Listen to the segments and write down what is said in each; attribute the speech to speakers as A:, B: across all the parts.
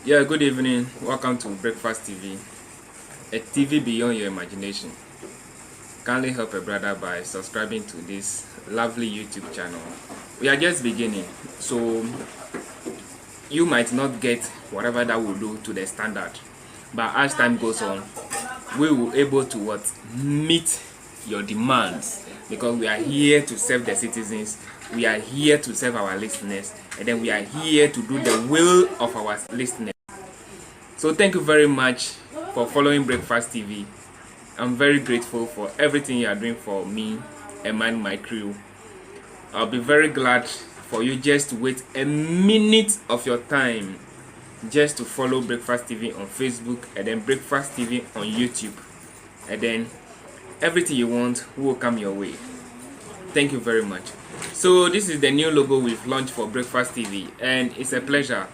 A: Yeah, good evening. Welcome to Breakfast TV, a TV beyond your imagination. Kindly help a brother by subscribing to this lovely YouTube channel. We are just beginning, so you might not get whatever that will do to the standard, but as time goes on, we will able to meet your demands, because we are here to serve the citizens, we are here to serve our listeners, and then we are here to do the will of our listeners. So thank you very much for following Breakfast TV. I'm very grateful for everything you are doing for me and my crew. I'll be very glad for you just to wait a minute of your time just to follow Breakfast TV on Facebook, and then Breakfast TV on YouTube, and then everything you want will come your way. Thank you very much. So this is the new logo we've launched for Breakfast TV, and it's a pleasure.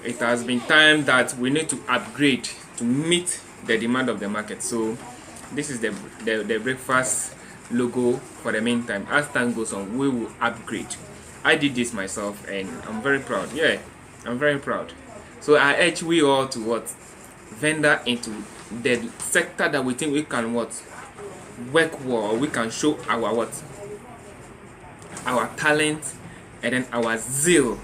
A: It has been time that we need to upgrade to meet the demand of the market. So this is the breakfast logo for the meantime. As time goes on, we will upgrade. I did this myself and I'm very proud. Yeah, I'm very proud. So I urge we all to vendor into the sector that we think we can work well, we can show our our talent and then our zeal,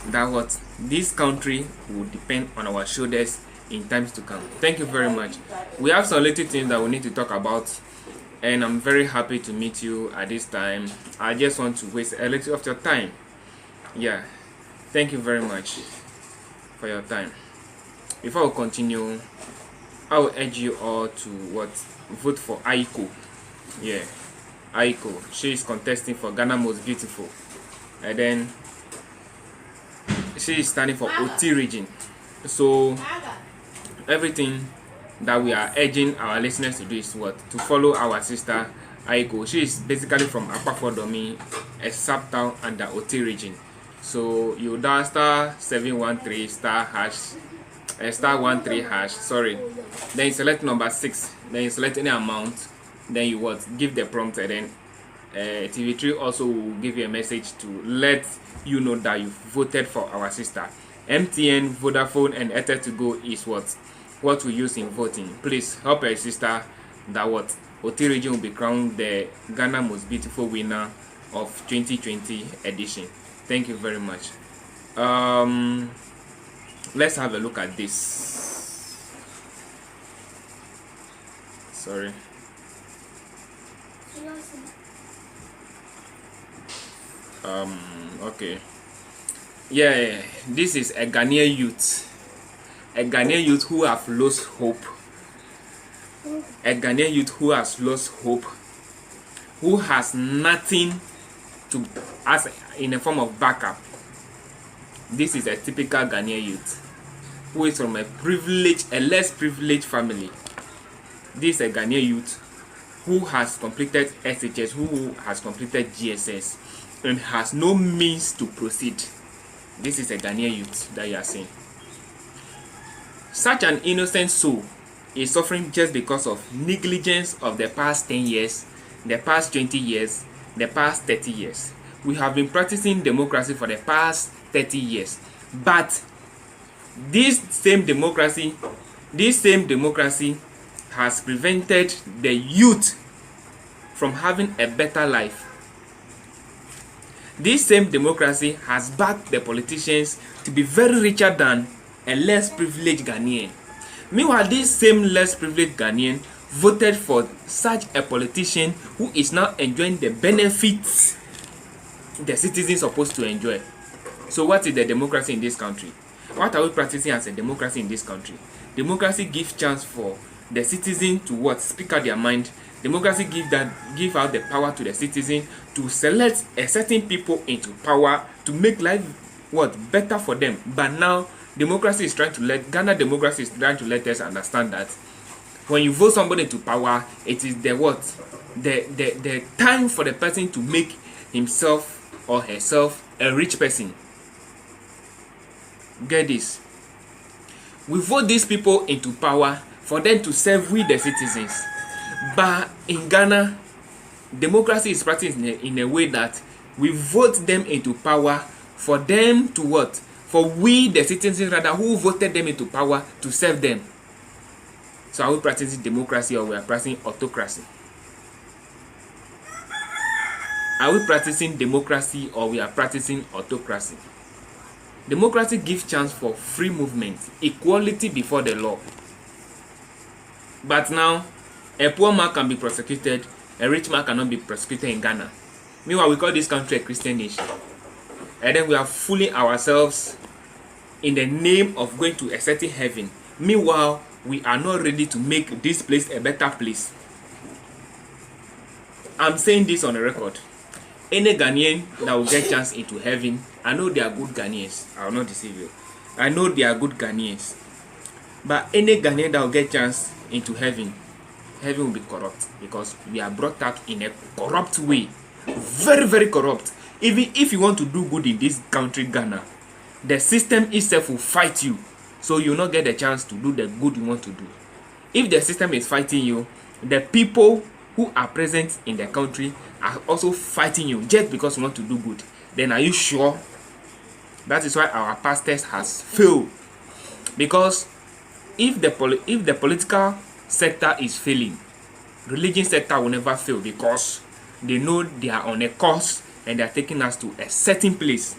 A: that this country will depend on our shoulders in times to come. Thank you very much. We have some little things that we need to talk about, and I'm very happy to meet you at this time. I just want to waste a little of your time. Yeah, thank you very much for your time. Before we continue, I will urge you all to vote for Aiko. Yeah, Aiko. She is contesting for Ghana Most Beautiful, and then she is standing for OT region. So everything that we are urging our listeners to do is to follow our sister Aiko. She is basically from Akwafodomi, a sub-town under OT region. So you dial *713 *13#. Sorry. Then you select number 6. Then you select any amount. Then you give the prompt, and then TV3 also will give you a message to let you know that you voted for our sister. MTN, Vodafone, and Airtel to go is what we use in voting. Please help our sister that OT region will be crowned the Ghana Most Beautiful winner of 2020 edition. Thank you very much. Let's have a look at this. Sorry. Okay. Yeah, this is a Ghanaian youth who have lost hope. A Ghanaian youth who has lost hope, who has nothing to as in a form of backup. This is a typical Ghanaian youth who is from a less privileged family. This is a Ghanaian youth who has completed SHS, who has completed GSS, and has no means to proceed. This is a Ghanaian youth that you are seeing. Such an innocent soul is suffering just because of negligence of the past 10 years, the past 20 years, the past 30 years. We have been practicing democracy for the past 30 years. But this same democracy has prevented the youth from having a better life. This same democracy has backed the politicians to be very richer than a less privileged Ghanaian. Meanwhile, this same less privileged Ghanaian voted for such a politician who is now enjoying the benefits the citizens are supposed to enjoy. So what is the democracy in this country? What are we practicing as a democracy in this country? Democracy gives chance for the citizen to speak out their mind. Democracy give out the power to the citizen to select a certain people into power to make life better for them. But now democracy is trying to Ghana democracy is trying to let us understand that when you vote somebody into power, it is the time for the person to make himself or herself a rich person. Get this. We vote these people into power for them to serve we the citizens. But in Ghana, democracy is practiced in a way that we vote them into power for them to for we the citizens rather who voted them into power to serve them. So are we practicing democracy or we are practicing autocracy? Are we practicing democracy or we are practicing autocracy? Democracy gives chance for free movement, equality before the law. But now, a poor man can be prosecuted, a rich man cannot be prosecuted in Ghana. Meanwhile, we call this country a Christian nation. And then we are fooling ourselves in the name of going to a certain heaven. Meanwhile, we are not ready to make this place a better place. I'm saying this on the record. Any Ghanaian that will get chance into heaven, I know they are good Ghanaians. I will not deceive you. I know they are good Ghanaians. But any Ghanaian that will get chance into heaven, heaven will be corrupt because we are brought up in a corrupt way. Very, very corrupt. Even if you want to do good in this country, Ghana, the system itself will fight you. So you will not get the chance to do the good you want to do. If the system is fighting you, the people who are present in the country are also fighting you just because you want to do good. Then are you sure? That is why our pastors has failed. Because if the political sector is failing, religion sector will never fail because they know they are on a course and they are taking us to a certain place.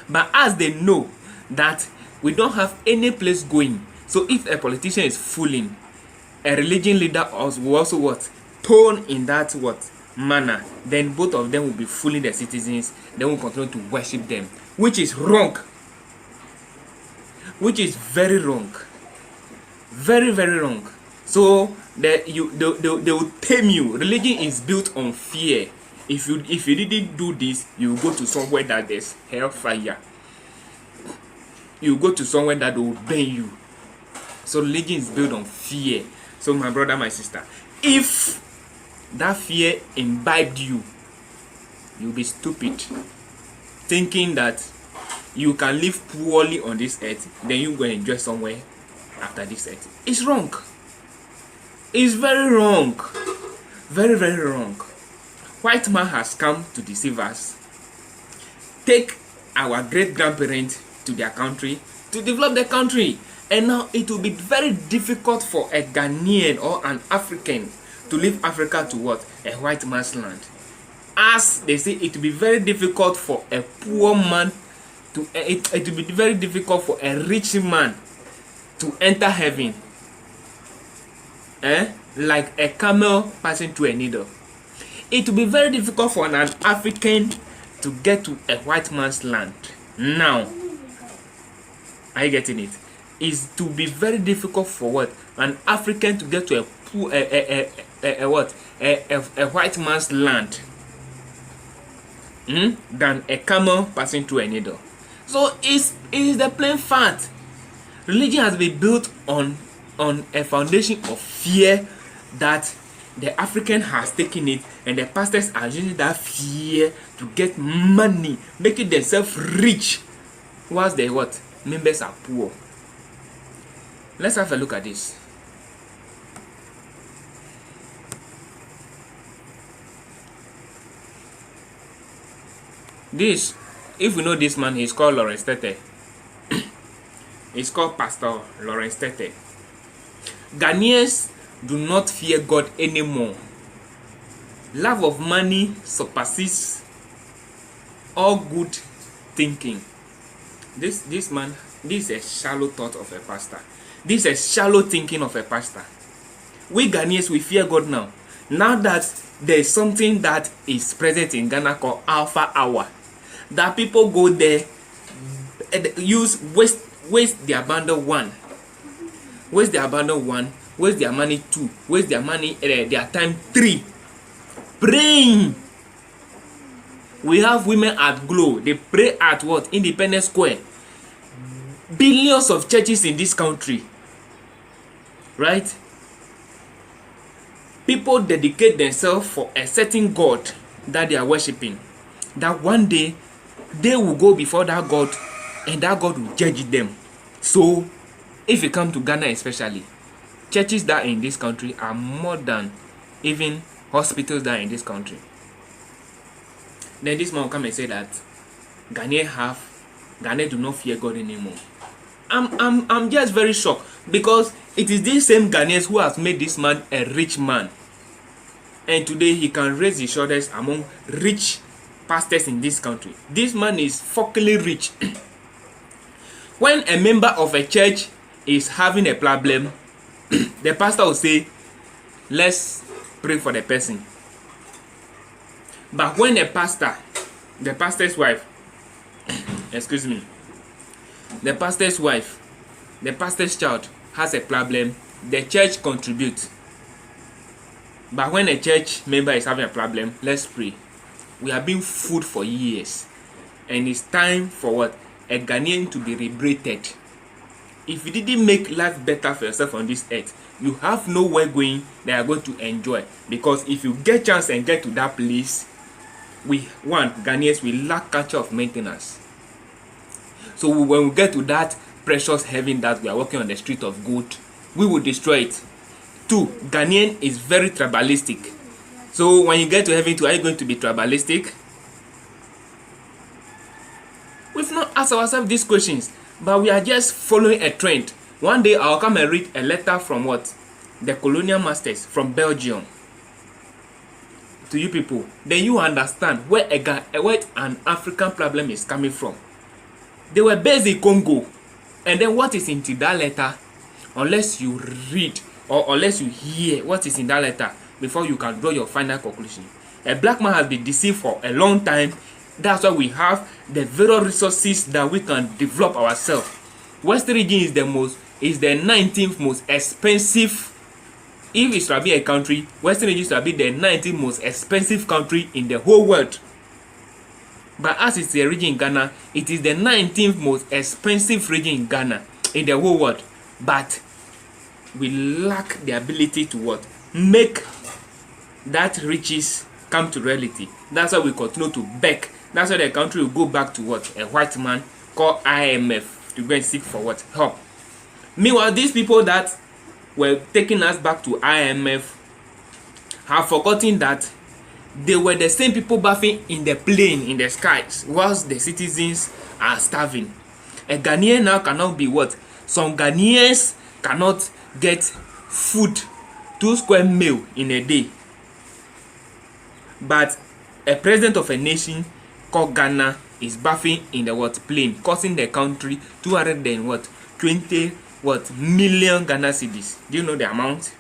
A: But as they know that we don't have any place going, so if a politician is fooling, a religion leader will also what? Tone in that what? Manner. Then both of them will be fooling the citizens. They will continue to worship them, which is wrong. Which is very wrong. Very, very wrong. So they will tame you. Religion is built on fear. If you didn't do this, you will go to somewhere that there's hellfire. You go to somewhere that will obey you. So religion is built on fear. So my brother, my sister, if that fear imbibed you, you'll be stupid, thinking that you can live poorly on this earth, then you go and enjoy somewhere after this earth. It's wrong. It's very wrong. Very, very wrong. White man has come to deceive us. Take our great-grandparents to their country to develop the country. And now it will be very difficult for a Ghanaian or an African to leave Africa to what? A white man's land. As they say, it will be very difficult for a poor man to, it will be very difficult for a rich man to enter heaven. Like a camel passing through a needle. It will be very difficult for an African to get to a white man's land. Now, are you getting it? Is to be very difficult for what? An African to get to a white man's land than a camel passing through a needle. So it is the plain fact. Religion has been built on a foundation of fear that the African has taken it, and the pastors are using that fear to get money, making themselves rich, whilst the what? Members are poor. Let's have a look at this. This, if we know this man, he's called Lawrence Tete. He's called Pastor Lawrence Tete. Ghanaians do not fear God anymore. Love of money surpasses all good thinking. This man, this is a shallow thought of a pastor. This is a shallow thinking of a pastor. We Ghanaians, we fear God now. Now that there is something that is present in Ghana called Alpha Hour, that people go there and waste their abandoned one, waste their abandoned one, waste their money two, waste their money their time three, praying. We have women at Glow. They pray at what? Independence Square. Billions of churches in this country, right? People dedicate themselves for a certain God that they are worshiping. That one day they will go before that God, and that God will judge them. So, if you come to Ghana especially, churches that are in this country are more than even hospitals that are in this country. Then this man will come and say that Ghanaians have Ghanaians do not fear God anymore. I'm just very shocked, because it is this same Ghanaians who has made this man a rich man, and today he can raise his shoulders among rich pastors in this country. This man is fuckily rich. When a member of a church is having a problem, the pastor will say, let's pray for the person. But when the pastor's wife, excuse me, the pastor's wife, the pastor's child has a problem, the church contributes. But when a church member is having a problem, let's pray. We have been fooled for years, and it's time for what? A Ghanaian to be liberated. If you didn't make life better for yourself on this earth, you have nowhere going that you are going to enjoy. Because if you get chance and get to that place, Ghanaians, we lack culture of maintenance. So when we get to that precious heaven that we are walking on the street of gold, we will destroy it. 2, Ghanaian is very tribalistic. So when you get to heaven, are you going to be tribalistic? We've not asked ourselves these questions, but we are just following a trend. One day I'll come and read a letter from what? The colonial masters from Belgium to you people. Then you understand where an African problem is coming from. They were based in Congo. And then what is into that letter, unless you read or unless you hear what is in that letter before you can draw your final conclusion. A black man has been deceived for a long time. That's why we have the various resources that we can develop ourselves. Western region is the 19th most expensive. If it should be a country, Western region should be the 19th most expensive country in the whole world. But as it's a region in Ghana, it is the 19th most expensive region in Ghana, in the whole world. But we lack the ability to what? Make that riches come to reality. That's why we continue to beg. That's why the country will go back to what? A white man called IMF to go and seek for what? Help. Meanwhile, these people that were taking us back to IMF have forgotten that they were the same people bathing in the plane in the skies whilst the citizens are starving. A Ghanaian now cannot be what? Some Ghanaians cannot get food, 2 square meal in a day. But a president of a nation called Ghana is bathing in the what? Plane, costing the country 220 million Ghana cedis. Do you know the amount?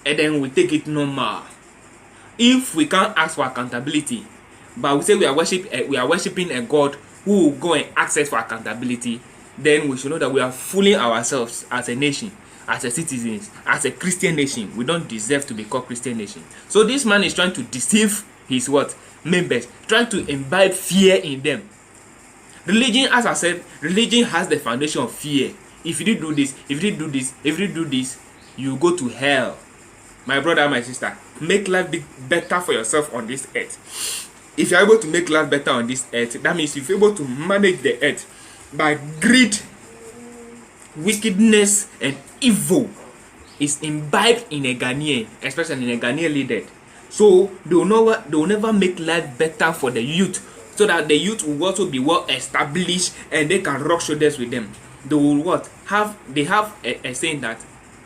A: And then we take it normal. If we can't ask for accountability, but we say we are worshiping a God who will go and ask us for accountability, then we should know that we are fooling ourselves as a nation, as a citizens, as a Christian nation. We don't deserve to be called Christian nation. So this man is trying to deceive his what? Members, trying to imbibe fear in them. Religion, as I said, religion has the foundation of fear. If you did do this, if you did do this, if you did do this, you go to hell. My brother, my sister, make life better for yourself on this earth. If you're able to make life better on this earth, that means if you're able to manage the earth by greed, wickedness, and evil is imbibed in a Ghanaian, especially in a Ghanaian leader. So they will never make life better for the youth, so that the youth will also be well established and they can rub shoulders with them. They will what? They have a saying that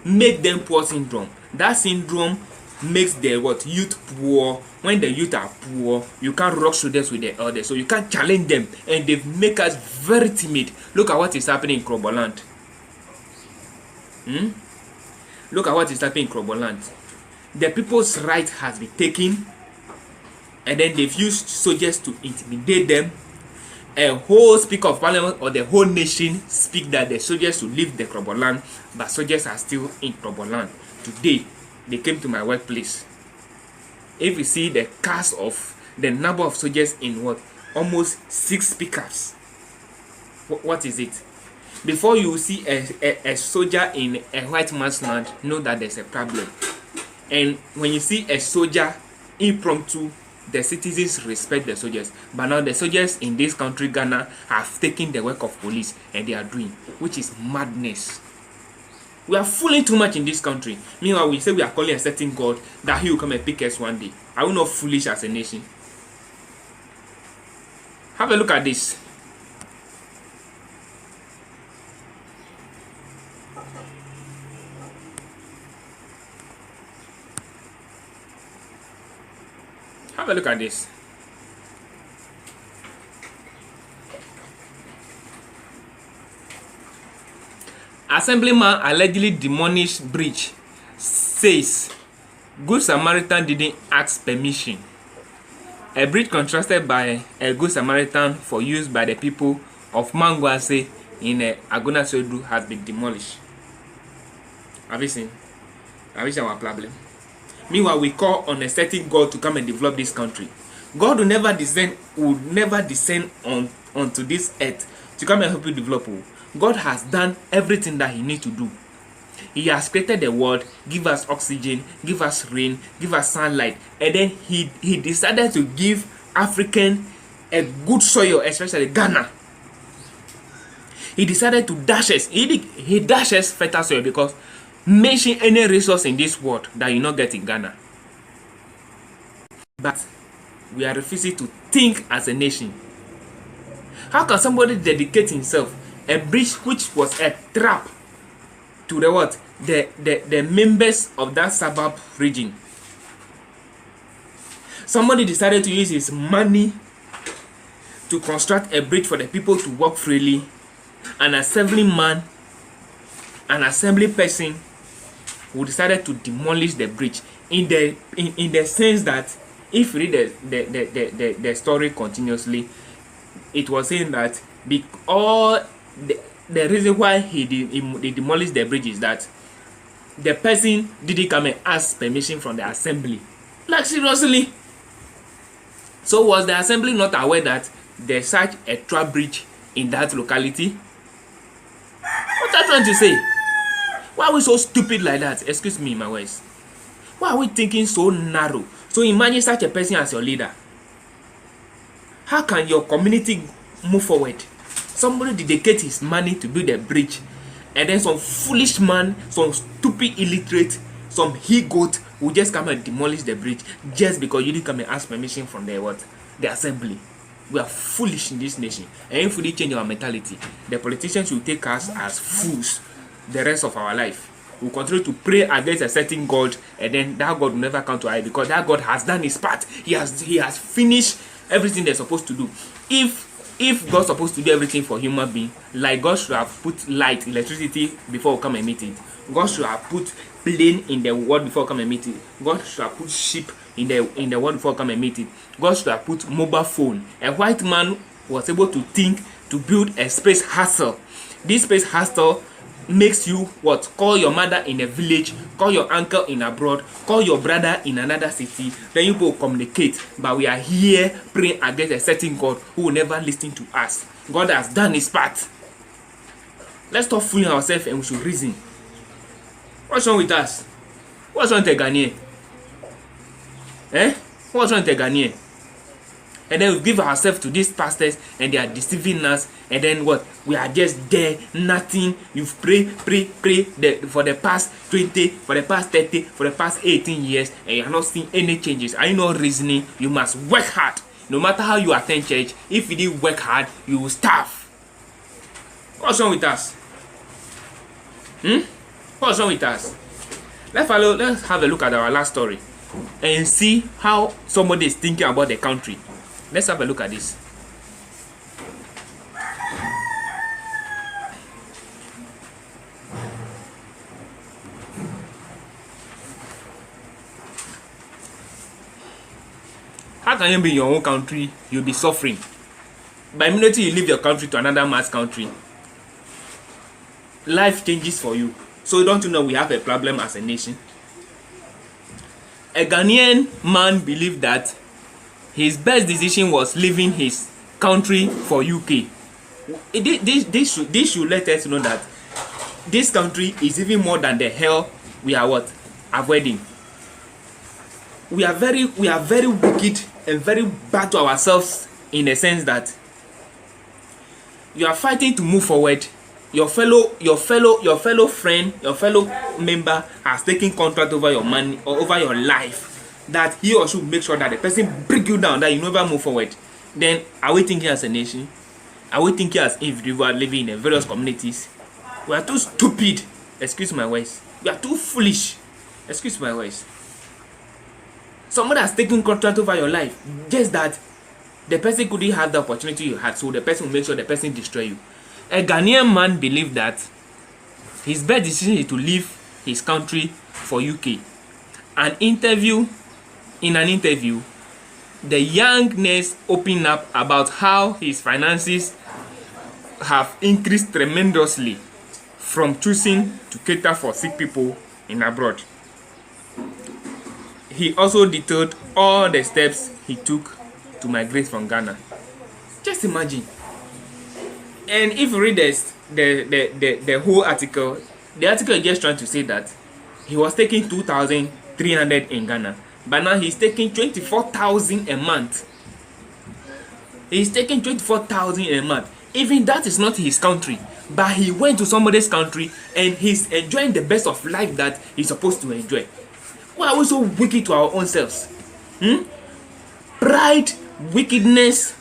A: make them poor syndrome. That syndrome makes the what? Youth poor. When the youth are poor, you can't rub shoulders with the elders, so you can't challenge them, and they make us very timid. Look at what is happening in Kroboland. Look at what is happening in Kroboland. The people's right has been taken, and then they've used soldiers to intimidate them. A whole speaker of parliament or the whole nation speak that the soldiers should leave the Kroboland, but soldiers are still in Kroboland. Today, they came to my workplace. If you see the cast of the number of soldiers in what? Almost 6 speakers. What is it? Before you see a soldier in a white man's land, know that there's a problem. And when you see a soldier impromptu, the citizens respect the soldiers. But now the soldiers in this country, Ghana, have taken the work of police and they are doing, which is madness. We are fooling too much in this country. Meanwhile, we say we are calling a certain God that he will come and pick us one day. Are we not foolish as a nation? Have a look at this. Have a look at this. Assemblyman allegedly demolished bridge. Says Good Samaritan didn't ask permission. A bridge constructed by a Good Samaritan for use by the people of Manguase in Agona Sodu has been demolished. Have you seen? Have you seen our problem? Meanwhile, we call on a certain God to come and develop this country. God will never descend onto this earth to come and help you develop. God has done everything that He needs to do. He has created the world, give us oxygen, give us rain, give us sunlight, and then he decided to give African a good soil, especially Ghana. He decided to dash us. He dashes fertile soil because mention any resource in this world that you not get in Ghana. But we are refusing to think as a nation. How can somebody dedicate himself a bridge which was a trap to the what? The members of that suburb region? Somebody decided to use his money to construct a bridge for the people to walk freely. An assemblyman, an assembly person who decided to demolish the bridge in the sense that if you read the story continuously, it was saying that all the reason why he demolished the bridge is that the person didn't come and ask permission from the assembly. Like seriously. So was the assembly not aware that there's such a trap bridge in that locality? What are you trying to say? Why are we so stupid like that? Excuse me, my words. Why are we thinking so narrow? So imagine such a person as your leader. How can your community move forward? Somebody dedicate his money to build a bridge, and then some foolish man, some stupid illiterate, some he-goat will just come and demolish the bridge just because you didn't come and ask permission from the assembly. We are foolish in this nation, and if we didn't change our mentality, the politicians will take us as fools the rest of our life. We'll continue to pray against a certain God, and then that God will never come to us because that God has done his part. He has finished everything they're supposed to do. If God's supposed to do everything for human being, like God should have put light, electricity before we come and meet it. God should have put plane in the world before we come and meet it. God should have put ship in the world before we come and meet it. God should have put mobile phone. A white man was able to think to build a space hustle. This space hustle makes you what? Call your mother in a village, call your uncle in abroad, call your brother in another city, then you go communicate. But we are here praying against a certain God who will never listen to us. God has done his part. Let's stop fooling ourselves and we should reason. What's wrong with us? What's wrong with the Ghanaian? What's wrong with the Ghanaian? And then we give ourselves to these pastors and they are deceiving us, and then what? We are just there, nothing. You've prayed for the past 20, for the past 30, for the past 18 years, and you are not seeing any changes. Are you not reasoning? You must work hard. No matter how you attend church, if you didn't work hard, you will starve. What's wrong with us? What's wrong with us? Let's have a look at our last story and see how somebody is thinking about the country. Let's have a look at this. How can you be in your own country? You'll be suffering. By the minute you leave your country to another man's country, life changes for you. So don't you know we have a problem as a nation? A Ghanaian man believed that his best decision was leaving his country for UK. This should let us know that this country is even more than the hell we are avoiding. We are very wicked and very bad to ourselves in the sense that you are fighting to move forward. Your fellow friend, your fellow member has taken contract over your money or over your life, that he or she will make sure that the person bring you down, that you never move forward. then are we thinking as a nation? Are we thinking as individuals living in various communities? We are too stupid, excuse my words. We are too foolish, excuse my words. Someone has taken control over your life, just that the person couldn't have the opportunity you had, so the person will make sure the person destroy you. A Ghanaian man believed that his best decision is to leave his country for UK. In an interview, the young nurse opened up about how his finances have increased tremendously from choosing to cater for sick people in abroad. He also detailed all the steps he took to migrate from Ghana. Just imagine. And if you read the whole article, the article is just trying to say that he was taking 2,300 in Ghana, but now he's taking 24,000 a month. He's taking 24,000 a month. Even that is not his country, but he went to somebody's country and he's enjoying the best of life that he's supposed to enjoy. Why are we so wicked to our own selves? Pride, wickedness,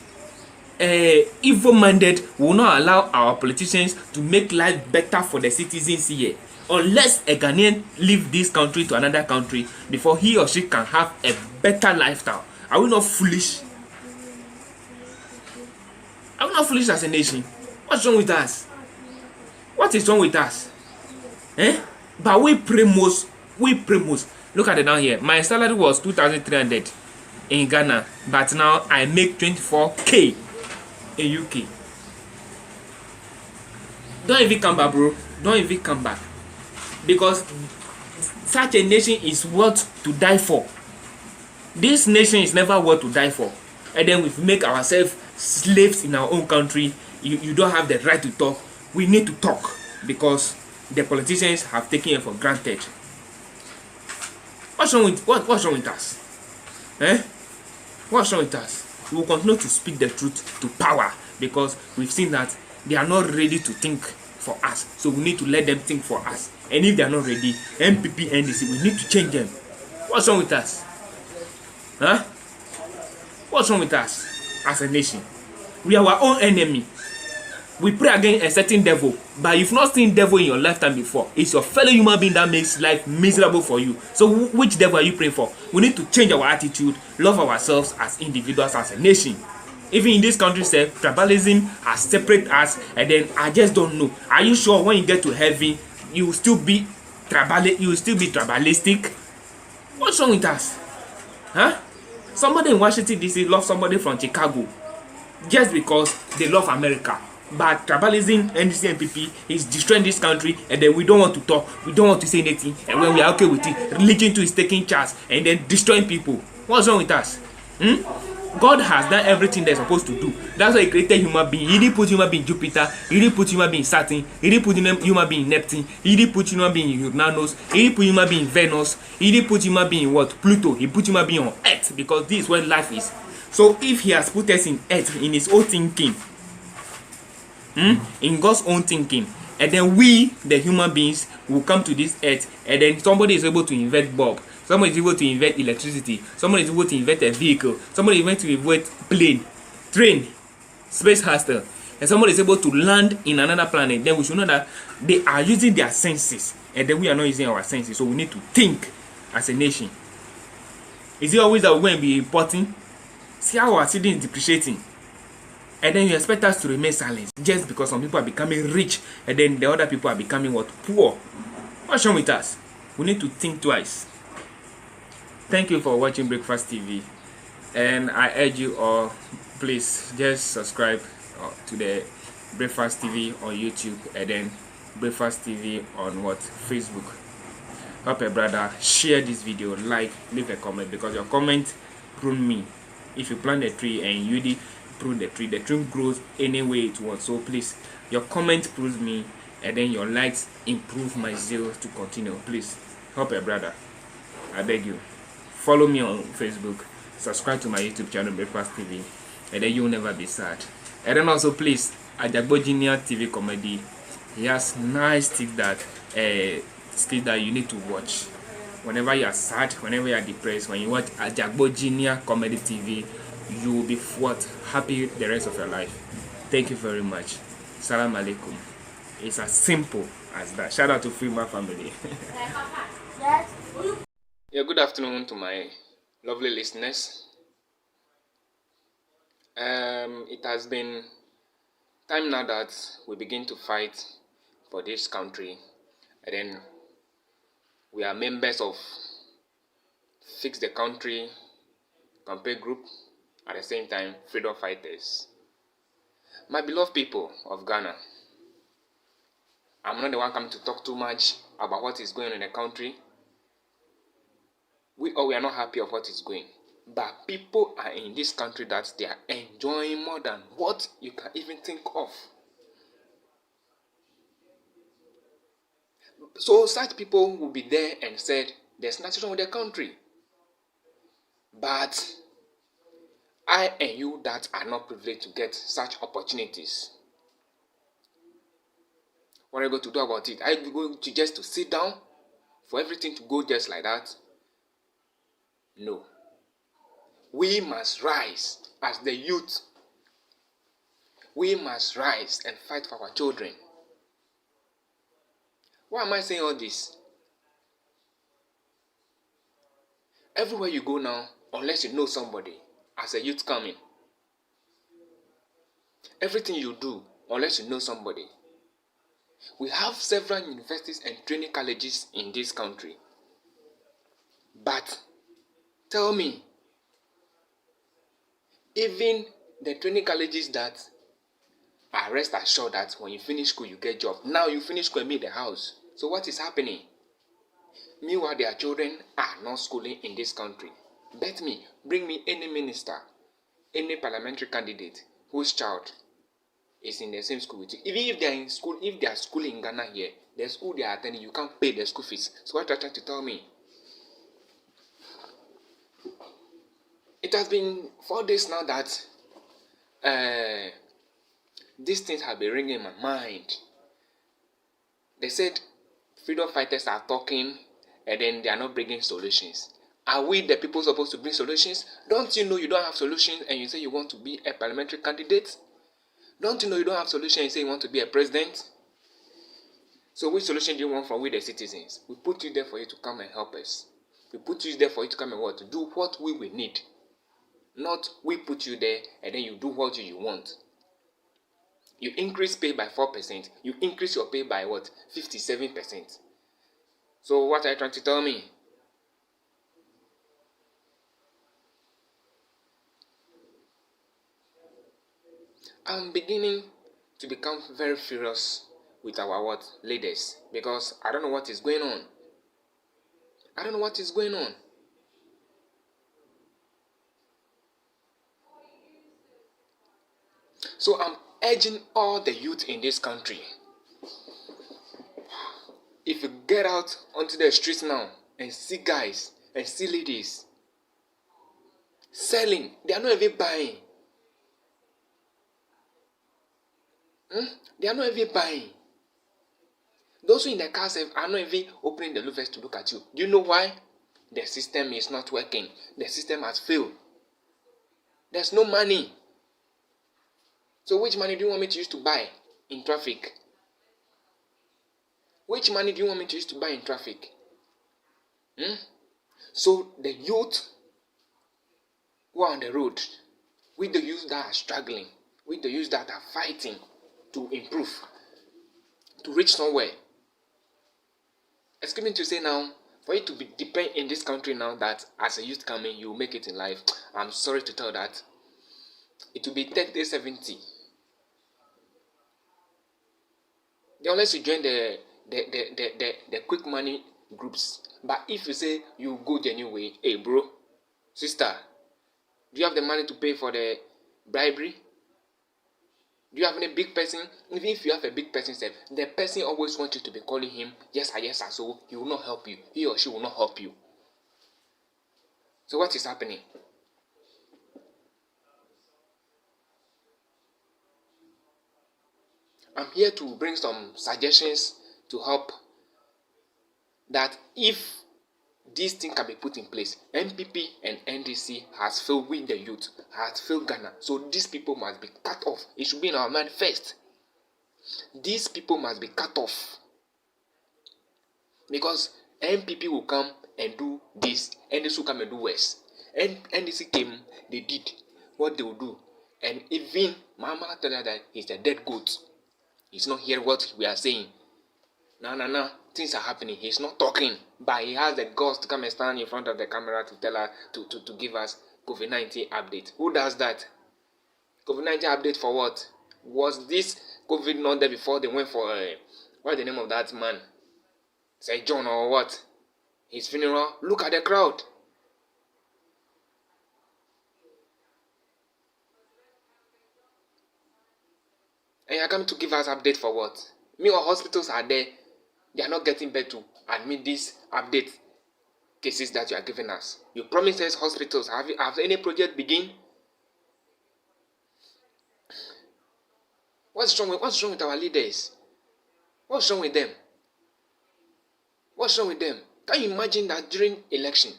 A: evil-minded will not allow our politicians to make life better for the citizens here, unless a Ghanaian leave this country to another country before he or she can have a better lifestyle. Are we not foolish? Are we not foolish as a nation? What's wrong with us? What is wrong with us? But we pray most. Look at it down here. My salary was 2,300 in Ghana, but now I make 24k in UK. Don't even come back, bro. Don't even come back. Because such a nation is worth to die for. This nation is never worth to die for. And then we make ourselves slaves in our own country. You don't have the right to talk. We need to talk because the politicians have taken it for granted. What's wrong with us? What's wrong with us? We will continue to speak the truth to power because we've seen that they are not ready to think for us. So we need to let them think for us. And if they are not ready, MPP, NDC, we need to change them. What's wrong with us? What's wrong with us as a nation? We are our own enemy. We pray against a certain devil, but you've not seen devil in your lifetime before. It's your fellow human being that makes life miserable for you. So which devil are you praying for? We need to change our attitude, love ourselves as individuals, as a nation. Even in this country, tribalism has separated us, and then I just don't know. Are you sure when you get to heaven, you will still be tribalistic? What's wrong with us? Somebody in Washington DC loves somebody from Chicago just because they love America. But tribalism, NDC, MPP is destroying this country, and then we don't want to talk, we don't want to say anything, and when we are okay with it, religion too is taking charge and then destroying people. What's wrong with us? God has done everything they're supposed to do. That's why he created human being. He didn't put human being in Jupiter, he didn't put human being in Saturn, he didn't put human being in Neptune, he didn't put human being in Uranus, he didn't put human being in Venus, he didn't put human being in what? Pluto. He put human being on Earth because this is where life is. So if he has put us in Earth in his own thinking, in God's own thinking, and then we, the human beings, will come to this earth, and then somebody is able to invent bulb, somebody is able to invent electricity, somebody is able to invent a vehicle, somebody is able to invent plane, train, space hostel, and somebody is able to land in another planet. Then we should know that they are using their senses, and then we are not using our senses. So we need to think as a nation. Is it always that we're going to be importing? See how our city is depreciating. And then you expect us to remain silent just because some people are becoming rich and then the other people are becoming what? Poor. What's wrong with us? We need to think twice. Thank you for watching Breakfast TV, and I urge you all, please just subscribe to the Breakfast TV on YouTube and then Breakfast TV on what? Facebook. Help a brother, share this video, like, leave a comment, because your comment prune me. If you plant a tree and you did prune the tree grows any way it wants. So please, your comment proves me, and then your likes improve my zeal to continue. Please help a brother, I beg you. Follow me on Facebook, subscribe to my YouTube channel Breakfast TV, and then you'll never be sad. And then also please, Ajagbo Junior TV Comedy, he has nice things that you need to watch whenever you are sad, whenever you are depressed. When you watch Ajagbo Junior Comedy TV, you will be what? Happy the rest of your life. Thank you very much. Salam alaikum. It's as simple as that. Shout out to Freema family. Yeah, good afternoon to my lovely listeners. It has been time now that we begin to fight for this country, and then we are members of Fix the Country campaign group, at the same time freedom fighters. My beloved people of Ghana, I'm not the one coming to talk too much about what is going on in the country. We are not happy of what is going. But people are in this country that they are enjoying more than what you can even think of. So such people will be there and said, there's nothing wrong with the country. But I and you that are not privileged to get such opportunities, what are you going to do about it? Are you going to just to sit down for everything to go just like that? No. We must rise as the youth. We must rise and fight for our children. Why am I saying all this? Everywhere you go now, unless you know somebody, as a youth coming, everything you do, unless you know somebody. We have several universities and training colleges in this country. But tell me, even the training colleges that are rest assured that when you finish school you get job. Now you finish school and meet the house. So what is happening? Meanwhile, their children are not schooling in this country. Bet me, bring me any minister, any parliamentary candidate whose child is in the same school with you. Even if they are in school, if they are schooling in Ghana here, the school they are attending, you can't pay the school fees. So what are you trying to tell me? It has been 4 days now that these things have been ringing in my mind. They said freedom fighters are talking and then they are not bringing solutions. Are we the people supposed to bring solutions? Don't you know you don't have solutions and you say you want to be a parliamentary candidate? Don't you know you don't have solutions and you say you want to be a president? So which solution do you want from we the citizens? We put you there for you to come and help us. We put you there for you to come and what? To do what we will need. Not we put you there and then you do what you want. You increase pay by 4%. You increase your pay by what? 57%. So what are you trying to tell me? I'm beginning to become very furious with our leaders, because I don't know what is going on. I don't know what is going on. So I'm urging all the youth in this country, if you get out onto the streets now and see guys and see ladies selling, they are not even buying. They are not even buying. Those who in the cars are not even opening the louvers to look at you. Do you know why? The system is not working. The system has failed. There's no money. So which money do you want me to use to buy in traffic? Which money do you want me to use to buy in traffic? So the youth who are on the road, with the youth that are struggling, with the youth that are fighting to improve, to reach somewhere. Excuse me to say now, for you to be depend in this country now that as a youth coming, you will make it in life. I'm sorry to tell that. It will be 30, 70. Unless you join the quick money groups. But if you say you go genuine way, hey bro, sister, do you have the money to pay for the bribery? Do you have any big person? Even if you have a big person, the person always wants you to be calling him yes sir, yes sir. So he will not help you. He or she will not help you. So what is happening? I'm here to bring some suggestions to help that if this thing can be put in place. NPP and NDC has failed with the youth, has failed Ghana. So these people must be cut off. It should be in our mind first. These people must be cut off. Because NPP will come and do this, NDC will come and do worse. And NDC came, they did what they will do. And even Mama told her that he's a dead goat. He's not hearing what we are saying. No, things are happening. He's not talking, but he has the guts to come and stand in front of the camera to tell her to give us COVID-19 update. Who does that? COVID-19 update for what? Was this COVID not there before they went for what's the name of that man? Say John or what? His funeral. Look at the crowd. And you're coming to give us update for what? Meanwhile, hospitals are there. They are not getting better to admit these update cases that you are giving us. You promised us hospitals. Have any project begin? What's wrong with our leaders? What's wrong with them? What's wrong with them? Can you imagine that during election,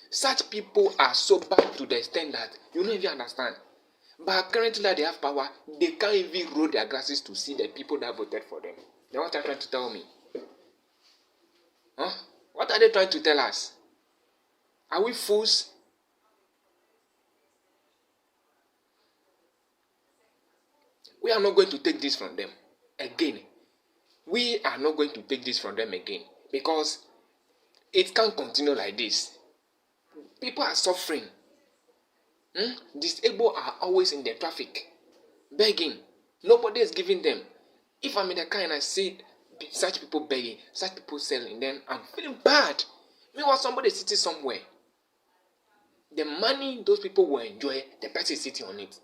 A: such people are so bad to the extent that you don't even understand. But currently that they have power, they can't even roll their glasses to see the people that voted for them. Then what are they trying to tell me? Huh? What are they trying to tell us? Are we fools? We are not going to take this from them again. We are not going to take this from them again. Because it can't continue like this. People are suffering. Disabled are always in the traffic, begging. Nobody is giving them. If I'm in the car and I see such people begging, such people selling, then I'm feeling bad. Meanwhile, somebody is sitting somewhere. The money those people will enjoy, the person is sitting on it.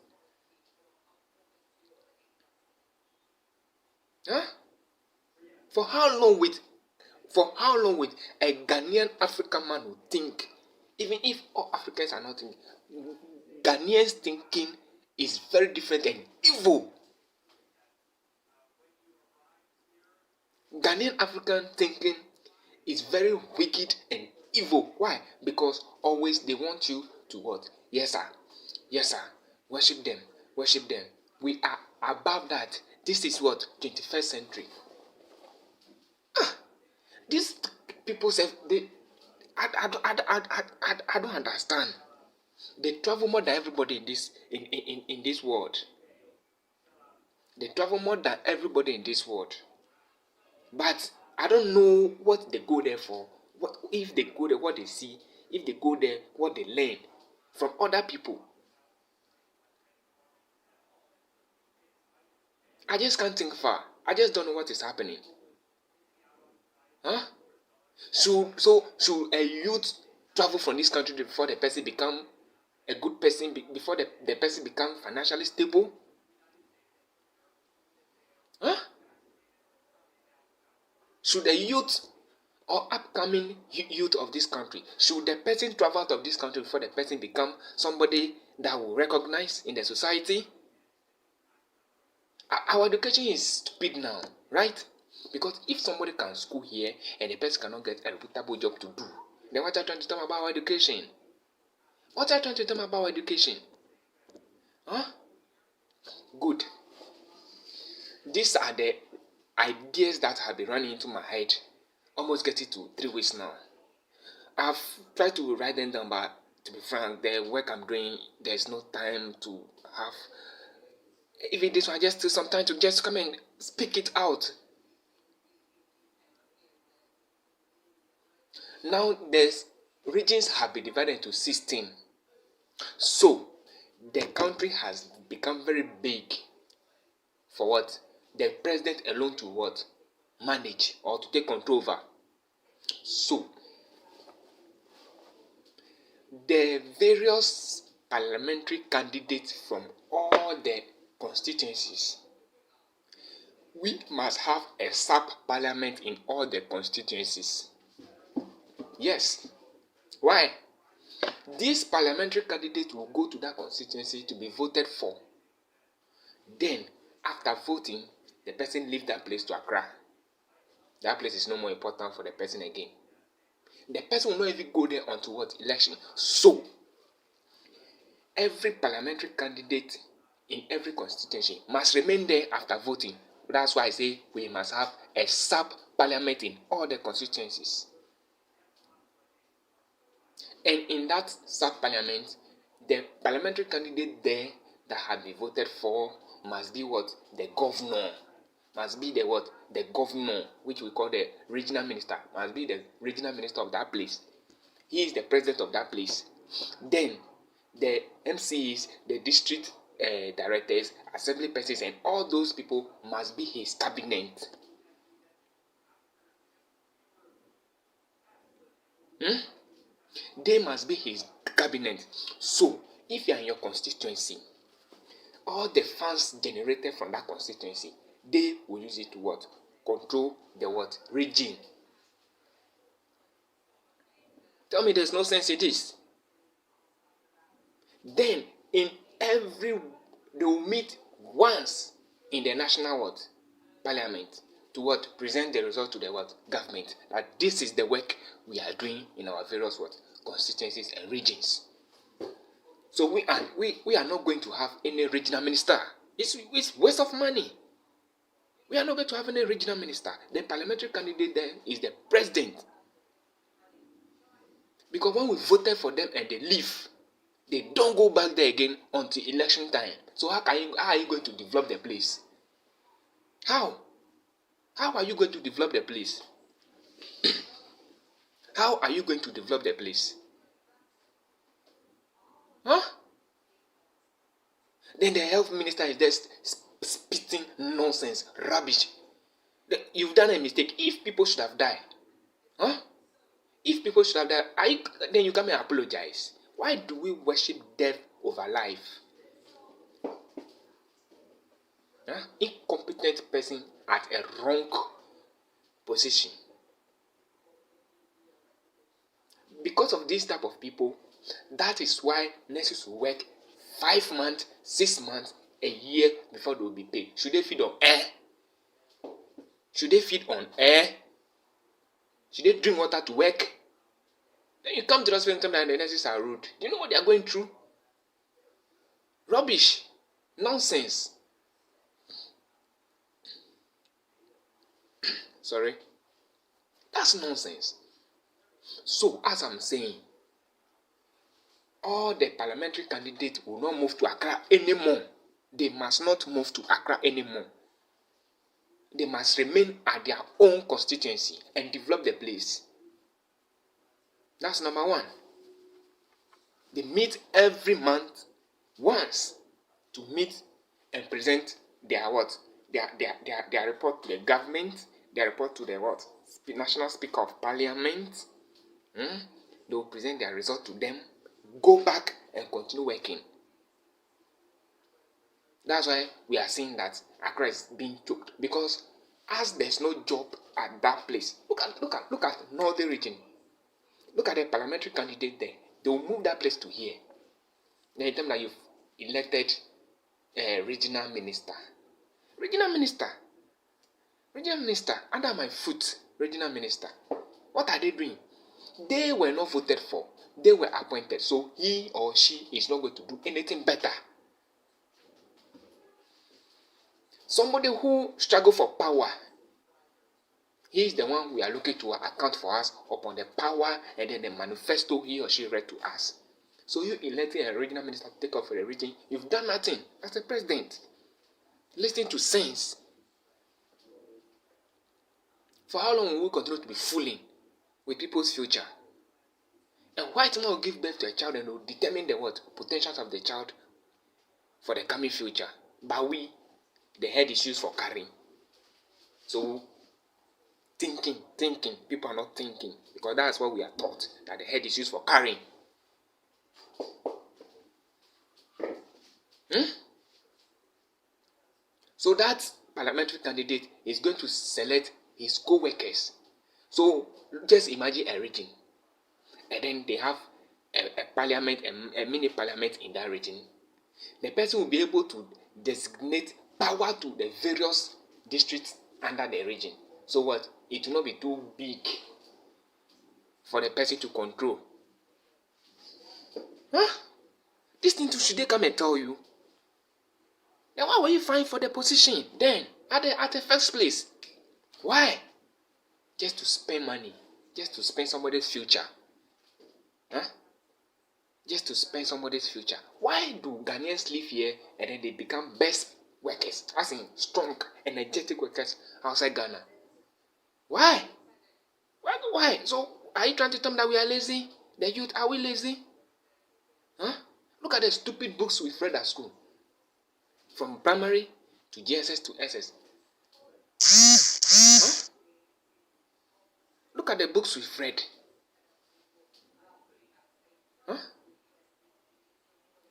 A: Huh? For how long would a Ghanaian African man would think, even if all Africans are not thinking, Ghanaians thinking is very different and evil. Ghanaian African thinking is very wicked and evil. Why? Because always they want you to what? Yes, sir. Yes, sir. Worship them. Worship them. We are above that. This is what? 21st century. These people say I don't understand. They travel more than everybody in this world. They travel more than everybody in this world. But I don't know what they go there for. What if they go there, what they see, if they go there, what they learn from other people. I just can't think far. I just don't know what is happening. Huh? Should a youth travel from this country before the person become a good person, before the person become financially stable? Huh? Should the youth or upcoming youth of this country, should the person travel out of this country before the person become somebody that will recognize in the society? Our education is stupid now, right? Because if somebody can school here and the person cannot get a reputable job to do, then what are you trying to tell me about our education? What are you trying to tell me about our education? Huh? Good. These are the ideas that have been running into my head almost getting to 3 weeks now. I've tried to write them down, but to be frank, the work I'm doing, there's no time to have. Even this one, I just took some time to just come and speak it out. Now, there's regions have been divided into 16. So, the country has become very big for what? The president alone to what? Manage or to take control over. So, the various parliamentary candidates from all the constituencies, we must have a sub-parliament in all the constituencies. Yes. Why? These parliamentary candidates will go to that constituency to be voted for. Then, after voting, the person leaves that place to Accra. That place is no more important for the person again. The person will not even go there until what? Election. So, every parliamentary candidate in every constituency must remain there after voting. That's why I say we must have a sub-parliament in all the constituencies. And in that sub-parliament, the parliamentary candidate there that had been voted for must be what? The governor. Must be the what? The governor, which we call the regional minister. Must be the regional minister of that place. He is the president of that place. Then the MCs, the district directors, assembly persons, and all those people must be his cabinet. They must be his cabinet. So, if you are in your constituency, all the funds generated from that constituency, they will use it to what? Control the what? Region. Tell me there's no sense in this. Then, in every, they will meet once in the national what? Parliament to what? Present the result to the what? Government. That this is the work we are doing in our various what? Constituencies and regions. So we are not going to have any regional minister. It's waste of money. We are not going to have any regional minister. The parliamentary candidate there is the president. Because when we voted for them and they leave, they don't go back there again until election time. So how are you going to develop the place? How? How are you going to develop the place? How are you going to develop the place? Huh? Then the health minister is just spitting nonsense, rubbish. You've done a mistake. If people should have died, huh? If people should have died, then you come and apologize. Why do we worship death over life? Huh? Incompetent person at a wrong position. Because of this type of people, that is why nurses will work 5 months, 6 months, a year before they will be paid. Should they feed on air? Should they feed on air? Should they drink water to work? Then you come to the hospital and the nurses are rude. Do you know what they are going through? Rubbish. Nonsense. Sorry. That's nonsense. So, as I'm saying, all the parliamentary candidates will not move to Accra anymore. They must not move to Accra anymore. They must remain at their own constituency and develop the place. That's number one. They meet every month once to meet and present their what? Their report to the government, their report to the what? National Speaker of Parliament. They will present their result to them, go back and continue working. That's why we are seeing that Accra is being choked, because as there's no job at that place, look at Northern region. Look at the parliamentary candidate there. They will move that place to here. Then you tell me that you've elected a regional minister. Regional minister under my foot. Regional minister. What are they doing? They were not voted for. They were appointed. So he or she is not going to do anything better. Somebody who struggle for power, he is the one we are looking to account for us upon the power and then the manifesto he or she read to us. So you electing a regional minister to take off for the region, you've done nothing as a president. Listen to sense. For how long will we continue to be fooling with people's future? A white man will give birth to a child and will determine the what? Potentials of the child for the coming future. But we, the head is used for carrying. So thinking, people are not thinking, because that's what we are taught, that the head is used for carrying. So that parliamentary candidate is going to select his co-workers. So just imagine a region, and then they have a parliament, a mini parliament in that region. The person will be able to designate power to the various districts under the region. So what? It will not be too big for the person to control. Huh? This thing too, should they come and tell you? Then why were you fighting for the position then at the first place? Why? Just to spend money, just to spend somebody's future. Huh? Just to spend somebody's future. Why do Ghanaians live here and then they become best workers, as in strong, energetic workers outside Ghana? Why? Why? So are you trying to tell me that we are lazy? The youth, are we lazy? Huh? Look at the stupid books we read at school. From primary to GSS to SS. Huh? Look at the books we've read. Huh?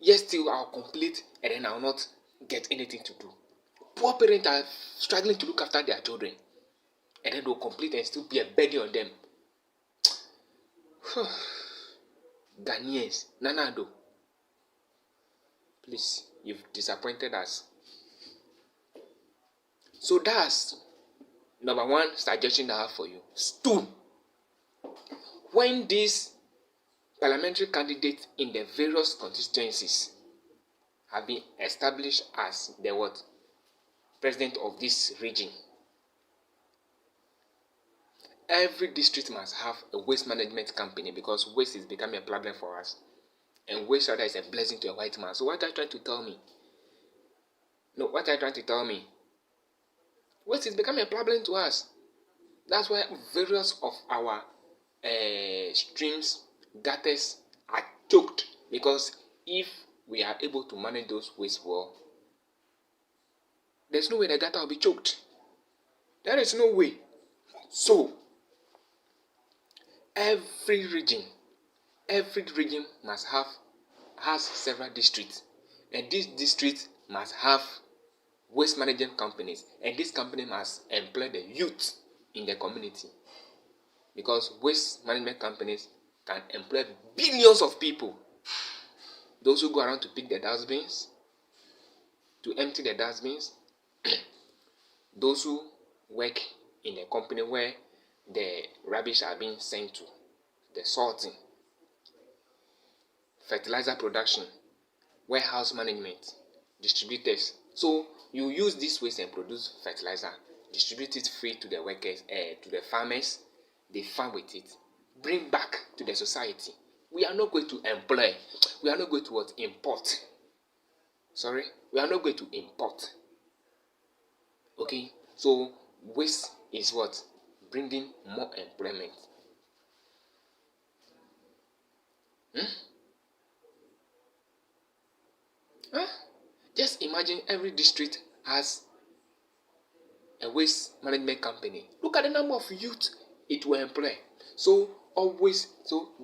A: Yes, still I'll complete and then I'll not get anything to do. Poor parents are struggling to look after their children. And then they'll complete and still be a burden on them. Ghanaians, Nanado. Please, you've disappointed us. So that's number one suggestion I have for you. 2. When these parliamentary candidates in the various constituencies have been established as the what? President of this region, every district must have a waste management company because waste is becoming a problem for us. And waste rather is a blessing to a white man. So what are you trying to tell me? No, what are you trying to tell me? Waste is becoming a problem to us. That's why various of our streams, gutters are choked. Because if we are able to manage those waste well, there's no way the gutter will be choked. There is no way. So, every region has several districts. And these districts must have waste management companies. And this company must employ the youth in the community. Because waste management companies can employ billions of people. Those who go around to pick the dustbins, to empty the dustbins, those who work in a company where the rubbish are being sent to, the sorting, fertilizer production, warehouse management, distributors. So you use this waste and produce fertilizer, distribute it free to the workers, to the farmers. They farm with it, bring back to the society. We are not going to employ. We are not going to what? Import. Sorry, we are not going to import. Okay, so waste is what? Bringing more employment. Huh? Just imagine every district has a waste management company. Look at the number of youth it will employ. So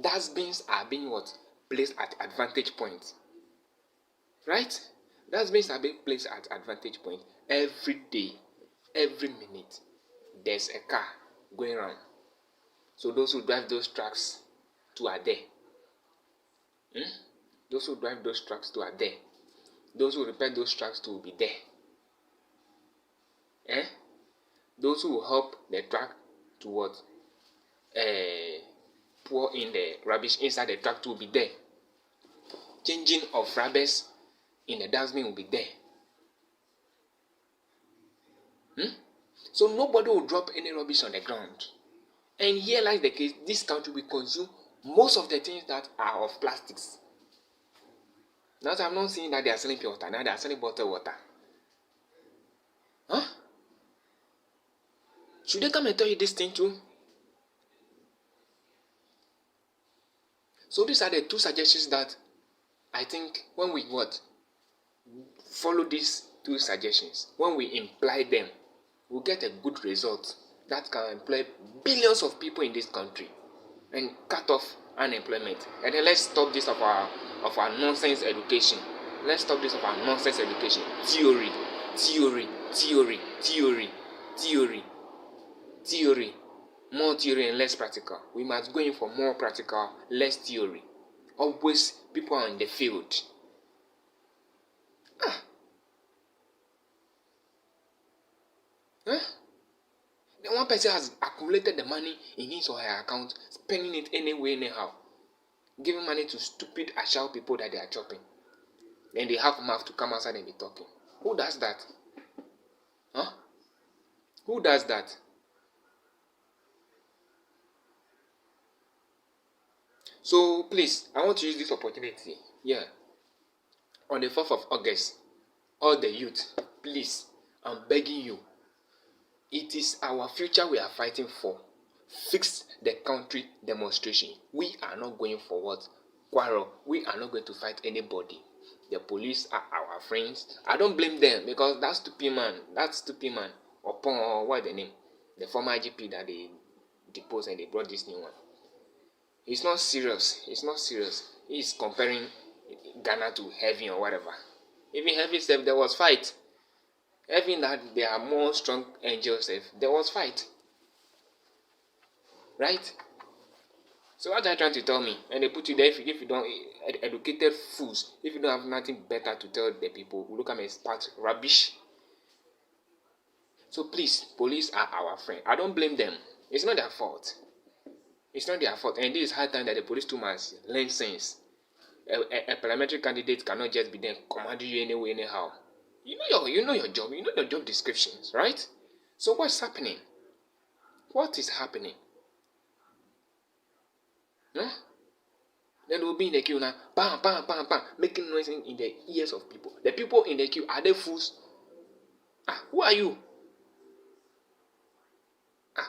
A: dustbins are being what? Placed at advantage points. Right? Dustbins are being placed at advantage point every day, every minute. There's a car going around. So those who drive those trucks too are there. Those who drive those trucks too are there. Those who repair those trucks too will be there. Those who will help the truck to what? Pour in the rubbish inside the truck too will be there. Changing of rubbers in the dustbin will be there. So nobody will drop any rubbish on the ground. And here lies the case, this country will consume most of the things that are of plastics. Now I'm not saying that they are selling pure water, now they are selling bottled water. Huh? Should they come and tell you this thing too? So these are the 2 suggestions that I think when we follow these 2 suggestions, when we imply them, we'll get a good result that can employ billions of people in this country and cut off unemployment. And then let's stop this of our nonsense education. Let's stop this of our nonsense education. Theory. More theory and less practical. We must go in for more practical, less theory. Always people are in the field. one person has accumulated the money in his or her account, spending it anyway, anyhow, giving money to stupid ashal people that they are chopping. Then they have mouth to come outside and be talking. Who does that? Huh? Who does that? So please, I want to use this opportunity. Yeah. On the 4th of August, all the youth, please, I'm begging you. It is our future we are fighting for. Fix the country demonstration. We are not going for what? Quarrel. We are not going to fight anybody. The police are our friends. I don't blame them because that stupid man, or what the name? The former IGP that they deposed and they brought this new one. It's not serious. It's not serious. He's comparing Ghana to heaven or whatever. Even heaven said there was fight. Heaven that there are more strong angels, there was fight. Right? So what are you trying to tell me? And they put you there if you don't, educated fools, if you don't have nothing better to tell the people who look at me as part rubbish. So please, police are our friend. I don't blame them. It's not their fault. It's not their fault. And this is high time that the police too must learn sense. A parliamentary candidate cannot just be there commanding you anyway, anyhow. You know your job. You know your job descriptions, right? So what's happening? What is happening? Huh? Then they will be in the queue now, bam, bam, bam, bam, making noise in the ears of people. The people in the queue, are they fools? Who are you?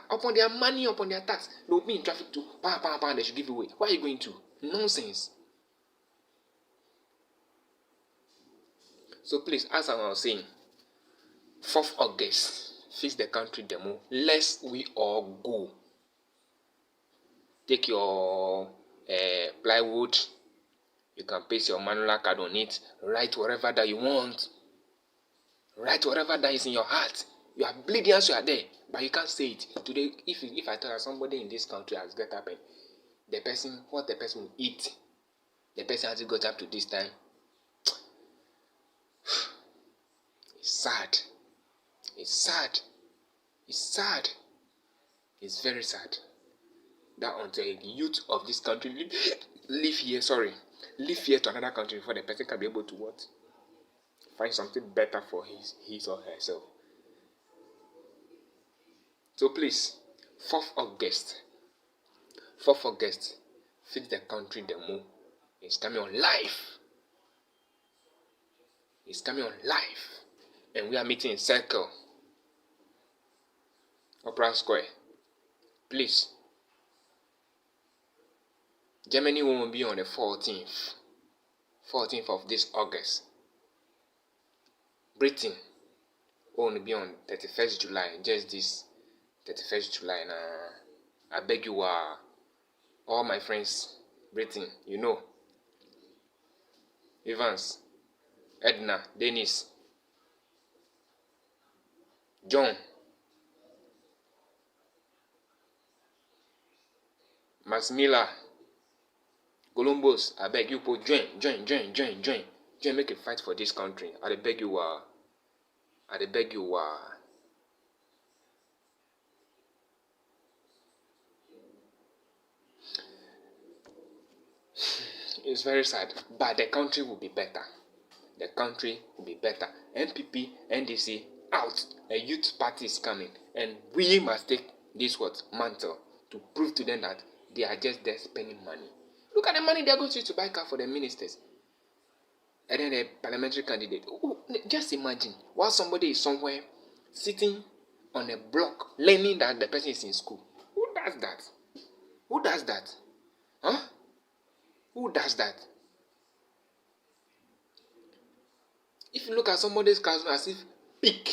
A: Upon their money, upon their tax, they will be in traffic too. Bam, bam, bam, they should give away. Where are you going to? Nonsense. So please, as I was saying, 4th August, fix the country demo. Let's we all go. Take your plywood. You can paste your manual card on it. Write whatever that you want. Write whatever that is in your heart. You are bleeding as you are there, but you can't say it. Today, if I tell that somebody in this country has got up and what the person will eat, the person hasn't got up to this time. It's sad. It's sad. It's sad. It's very sad. That until a youth of this country live here to another country before the person can be able to what? Find something better for his or herself. So please, 4th August, fix the country demo. It's coming on live. It's coming on live. And we are meeting in Circle, Opera Square. Please. Germany will be on the 14th of this August. Britain will be on 31st July, just this 31st July. I beg you, all my friends, Britain, you know, Evans, Edna, Dennis, John, Max Miller, Columbus, I beg you, join, make a fight for this country. I beg you, It's very sad, but the country will be better. The country will be better. NPP, NDC, out. A youth party is coming, and we must take this mantle to prove to them that they are just there spending money. Look at the money they are going to use to buy car for the ministers. And then a parliamentary candidate. Just imagine, while somebody is somewhere sitting on a block, learning that the person is in school. Who does that? Who does that? Huh? Who does that? If you look at somebody's classroom as if pig,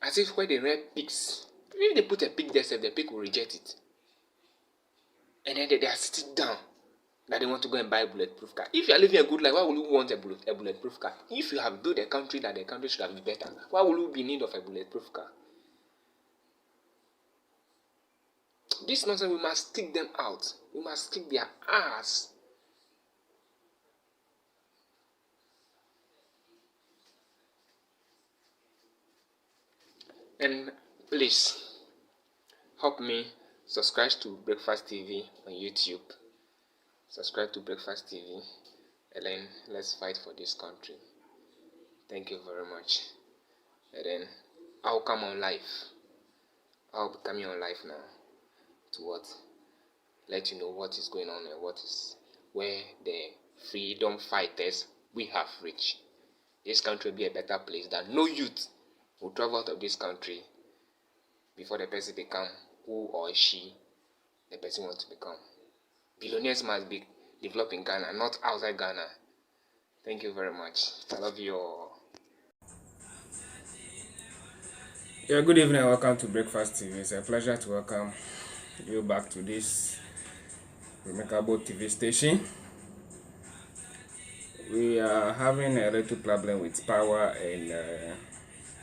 A: as if where they rear pigs, if they put a pig there, the pig will reject it. And then they are sitting down that they want to go and buy a bulletproof car. If you are living a good life, why would you want a bulletproof car? If you have built a country that the country should have been better, why would you be in need of a bulletproof car? This nonsense, we must kick them out. We must kick their ass. And please, help me subscribe to Breakfast TV on YouTube. Subscribe to Breakfast TV, and then let's fight for this country. Thank you very much. And then I'll come on live. I'll be coming on live now to what? Let you know what is going on and where the freedom fighters we have reached. This country will be a better place that no youth will travel out of this country before the person become who or she the person wants to become. Billionaires must be developed in Ghana, not outside Ghana. Thank you very much. I love you all. Yeah, good evening and welcome to Breakfast TV. It's a pleasure to welcome you back to this remarkable TV station. We are having a little problem with power and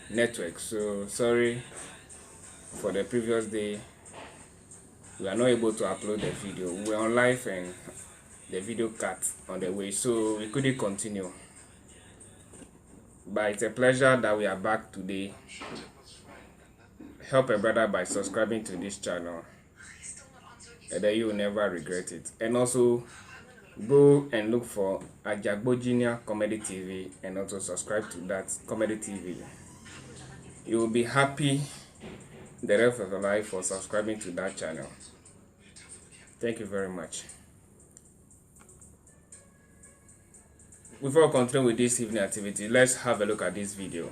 A: network, so sorry for the previous day. We are not able to upload the video. We were on live and the video cut on the way, so we couldn't continue. But it's a pleasure that we are back today. Help a brother by subscribing to this channel, and then you will never regret it. And also go and look for Ajagbo Junior Comedy TV and also subscribe to that Comedy TV. You will be happy the rest of your life for subscribing to that channel. Thank you very much. Before we continue with this evening activity, let's have a look at this video.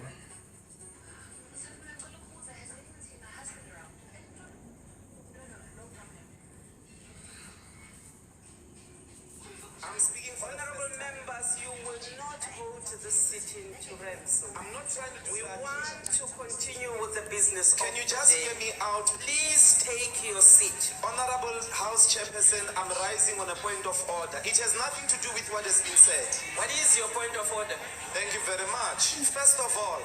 B: I'm speaking for honorable members. You will not go to the sitting to ransom. I'm not trying to. We want to continue with the business. Can you just hear me out? Please take your seat. Honorable House Chairperson, I'm rising on a point of order. It has nothing to do with what has been said. What is your point of order? Thank you very much. First of all,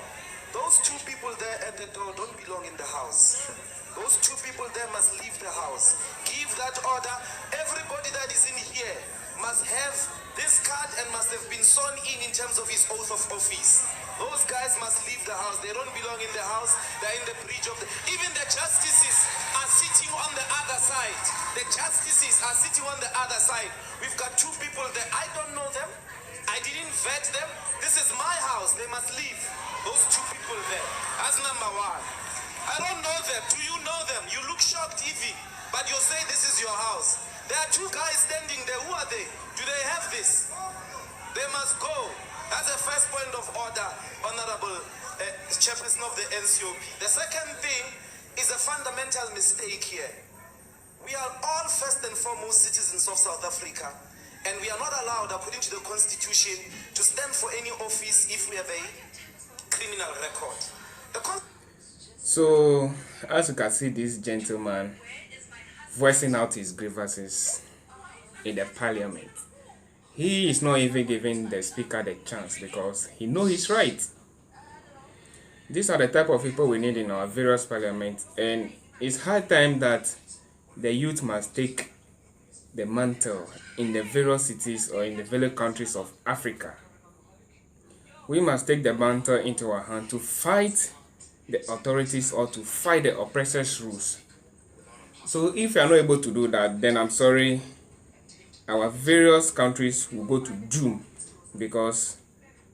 B: those two people there at the door don't belong in the house. Those two people there must leave the house. Give that order. Everybody that is in here must have this card and must have been sworn in terms of his oath of office. Those guys must leave the house. They don't belong in the house. They're in the breach of the... Even the justices are sitting on the other side. The justices are sitting on the other side. We've got two people there. I don't know them. I didn't vet them. This is my house. They must leave. Those two people there. That's number one. I don't know them. Do you know them? You look shocked, Evie. But you say this is your house. There are two guys standing there. Who are they? Do they have this? They must go. That's the first point of order, Honorable Chairperson of the NCOP. The second thing is a fundamental mistake here. We are all first and foremost citizens of South Africa, and we are not allowed, according to the Constitution, to stand for any office if we have a criminal record.
A: So, as you can see, this gentleman voicing out his grievances in the parliament. He is not even giving the speaker the chance because he knows he's right. These are the type of people we need in our various parliaments, and it's high time that the youth must take the mantle in the various cities or in the various countries of Africa. We must take the mantle into our hand to fight the authorities or to fight the oppressors' rules. So if you are not able to do that, then I'm sorry, our various countries will go to doom because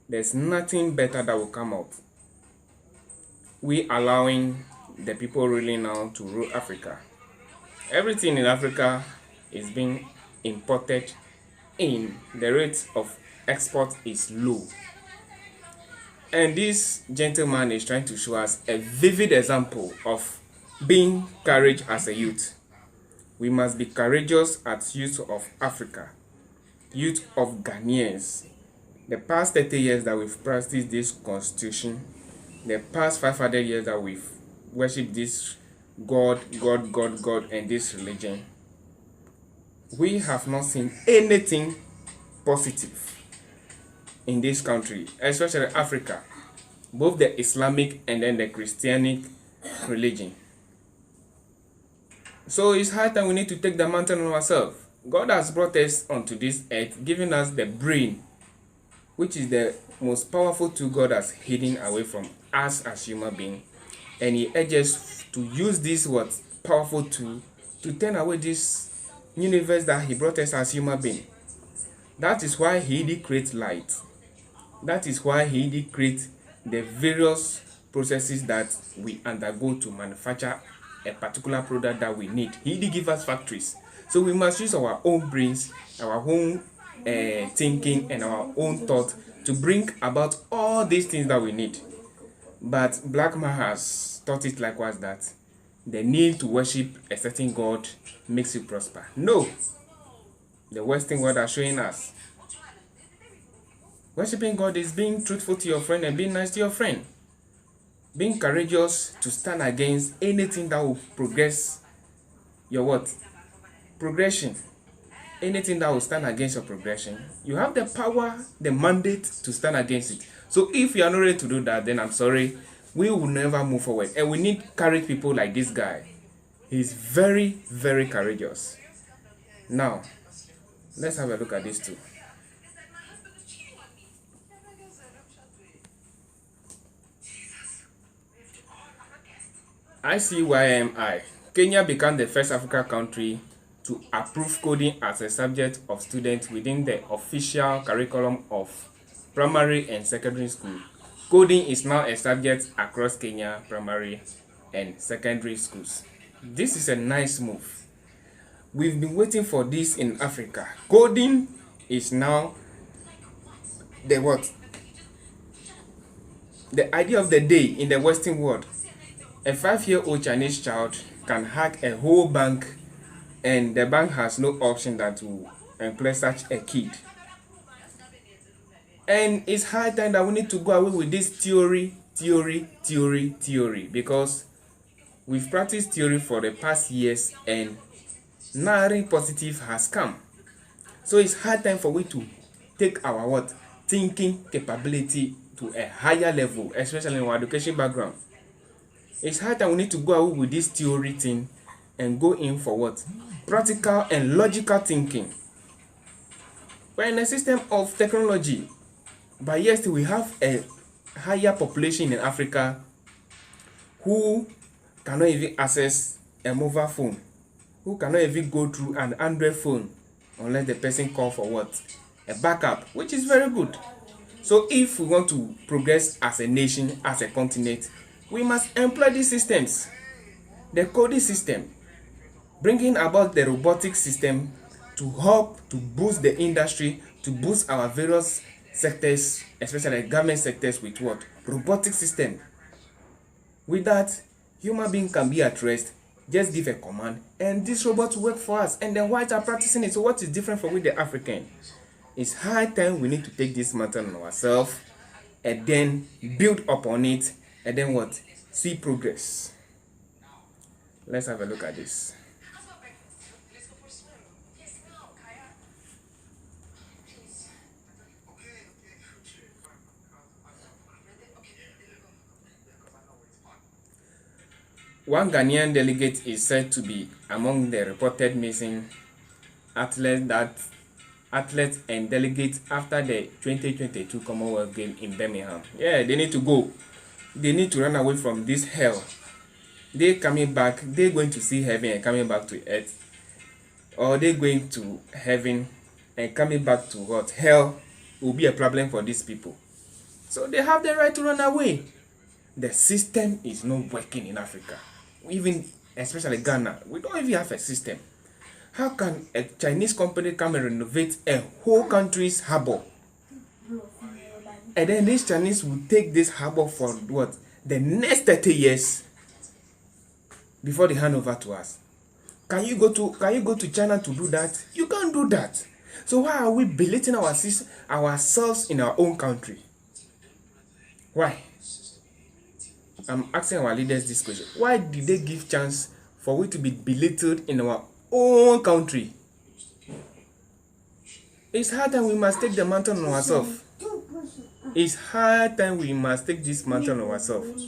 A: there's nothing better that will come out. We allowing the people ruling now to rule Africa. Everything in Africa is being imported in. The rate of export is low. And this gentleman is trying to show us a vivid example of being courage as a youth. We must be courageous as youth of Africa, youth of Ghanaians. The past 30 years that we've practiced this constitution, the past 500 years that we've worshipped this God, and this religion, we have not seen anything positive in this country, especially Africa, both the Islamic and then the Christianic religion. So it's high time we need to take the mantle on ourselves. God has brought us onto this earth, giving us the brain, which is the most powerful tool God has hidden away from us as human beings. And He urges to use this powerful tool to turn away this universe that he brought us as human beings. That is why he did create light. That is why he did create the various processes that we undergo to manufacture a particular product that we need. He did give us factories. So we must use our own brains, our own thinking, and our own thought to bring about all these things that we need. But Black man has taught it likewise that the need to worship a certain God makes you prosper. No. The Western world are showing us worshiping God is being truthful to your friend and being nice to your friend. Being courageous to stand against anything that will progress your what? Progression. Anything that will stand against your progression. You have the power, the mandate to stand against it. So if you are not ready to do that, then I'm sorry, we will never move forward. And we need courage people like this guy. He's very, very courageous. Now, let's have a look at this too. ICYMI. Kenya became the first African country to approve coding as a subject of students within the official curriculum of primary and secondary school. Coding is now a subject across Kenya primary and secondary schools. This is a nice move. We've been waiting for this in Africa. Coding is now the what? The idea of the day in the Western world. A 5-year-old Chinese child can hack a whole bank, and the bank has no option than to employ such a kid. And it's high time that we need to go away with this theory, because we've practiced theory for the past years and nothing positive has come. So it's high time for we to take our what? Thinking capability to a higher level, especially in our education background. It's high time we need to go away with this theory thing and go in for what? Practical and logical thinking. We're in a system of technology, but yes, we have a higher population in Africa who cannot even access a mobile phone, who cannot even go through an Android phone unless the person call for what? A backup, which is very good. So if we want to progress as a nation, as a continent, we must employ these systems. The coding system, bringing about the robotic system to help to boost the industry, to boost our various sectors, especially government sectors with what? Robotic system. With that, human being can be at rest, just give a command, and this robot will work for us. And the whites are practicing it. So what is different from with the African? It's high time we need to take this matter on ourselves and then build upon it. And then what? See progress. Let's have a look at this. One Ghanaian delegate is said to be among the reported missing athletes and delegates after the 2022 Commonwealth Games in Birmingham. Yeah, they need to go. They need to run away from this hell. They're coming back. They're going to see heaven and coming back to earth. Or they're going to heaven and coming back to what? Hell will be a problem for these people. So they have the right to run away. The system is not working in Africa. Even, especially Ghana, we don't even have a system. How can a Chinese company come and renovate a whole country's harbor? And then these Chinese will take this harbor for what? The next 30 years before they hand over to us. Can you go to China to do that? You can't do that. So why are we belittling ourselves in our own country? Why? I'm asking our leaders this question. Why did they give chance for we to be belittled in our own country? It's hard time we must take the mantle on ourselves. It's high time we must take this matter on ourselves,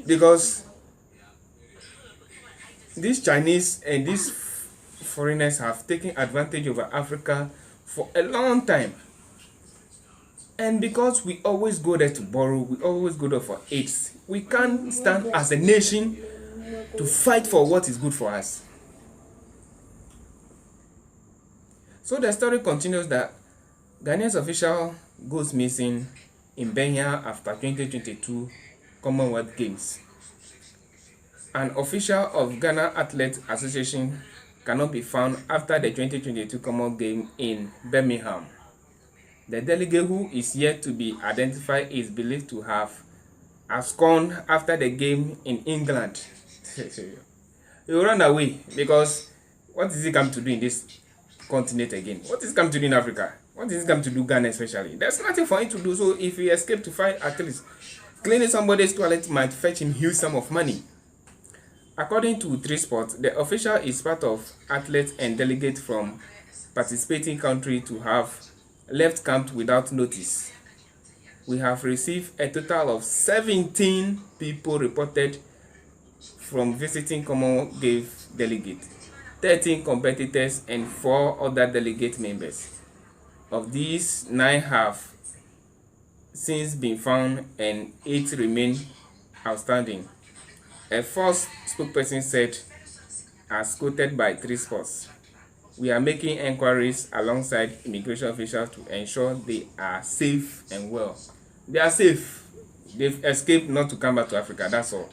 A: because these Chinese and these foreigners have taken advantage over Africa for a long time, and because we always go there to borrow, we always go there for aids, we can't stand as a nation to fight for what is good for us. So the story continues that Ghanaian's official goes missing in Benya after 2022 Commonwealth Games. An official of Ghana Athletes Association cannot be found after the 2022 Commonwealth Games in Birmingham. The delegate, who is yet to be identified, is believed to have absconded after the game in England. He will run away because what is he come to do in this continent again? What is he come to do in Africa? What is he come to do Ghana especially? There's nothing for him to do. So if he escaped to fight athletes, cleaning somebody's toilet might fetch him huge sum of money. According to 3Sports, the official is part of athletes and delegates from participating country to have left camp without notice. We have received a total of 17 people reported from visiting Commonwealth Games delegate, 13 competitors and 4 other delegate members. Of these, 9 have since been found and 8 remain outstanding. A first spokesperson said, as quoted by 3Sports, "We are making inquiries alongside immigration officials to ensure they are safe and well." They are safe. They've escaped not to come back to Africa, that's all.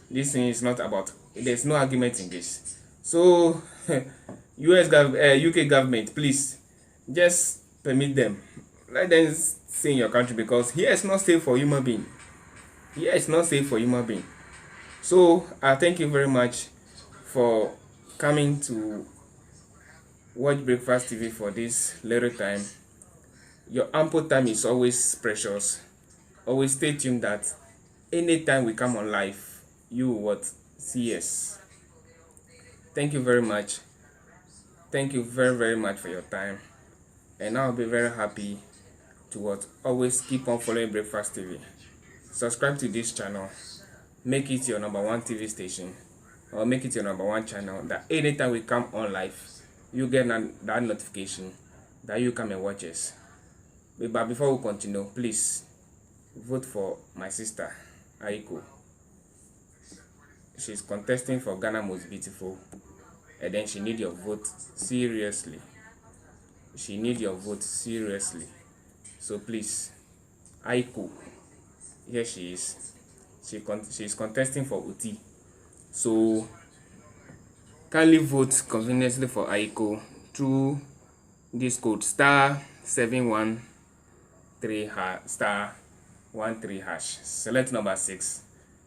A: This thing is not about, there's no argument in this. So, UK government, please, just permit them. Let them stay in your country because here is not safe for human being. Here is not safe for human being. So, I thank you very much for coming to watch Breakfast TV for this little time. Your ample time is always precious. Always stay tuned that anytime we come on live, you will see us. Thank you very much. Thank you very, very much for your time. And I'll be very happy to always keep on following Breakfast TV. Subscribe to this channel. Make it your #1 TV station, or make it your #1 channel, that anytime we come on live, you get that notification that you come and watch us. But before we continue, please vote for my sister Aiko. She's contesting for Ghana Most Beautiful, and then she needs your vote seriously. She needs your vote seriously. So please, Aiko, here she is. She's contesting for Uti. So kindly vote conveniently for Aiko through this code *713 *13#. Select number 6.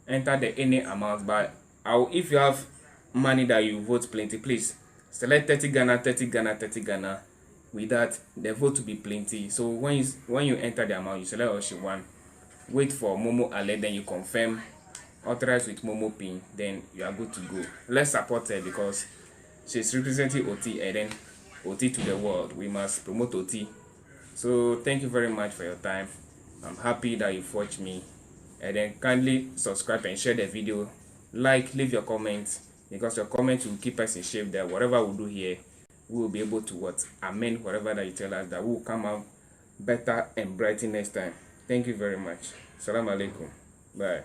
A: Enter the any amount, but if you have money that you vote plenty, please select 30 Ghana, 30 Ghana, 30 Ghana. With that, the vote to be plenty. So when you enter the amount, you select what you want. Wait for Momo alert, then you confirm, authorize with Momo pin, then you are good to go. Let's support her because she's representing OT, and then OT to the world. We must promote OT. So thank you very much for your time. I'm happy that you've watched me, and then kindly subscribe and share the video. Leave your comments, because your comments will keep us in shape that whatever we do here, we will be able to amend whatever that you tell us, that we will come out better and brighter next time. Thank you very much. Salam alaikum. Bye.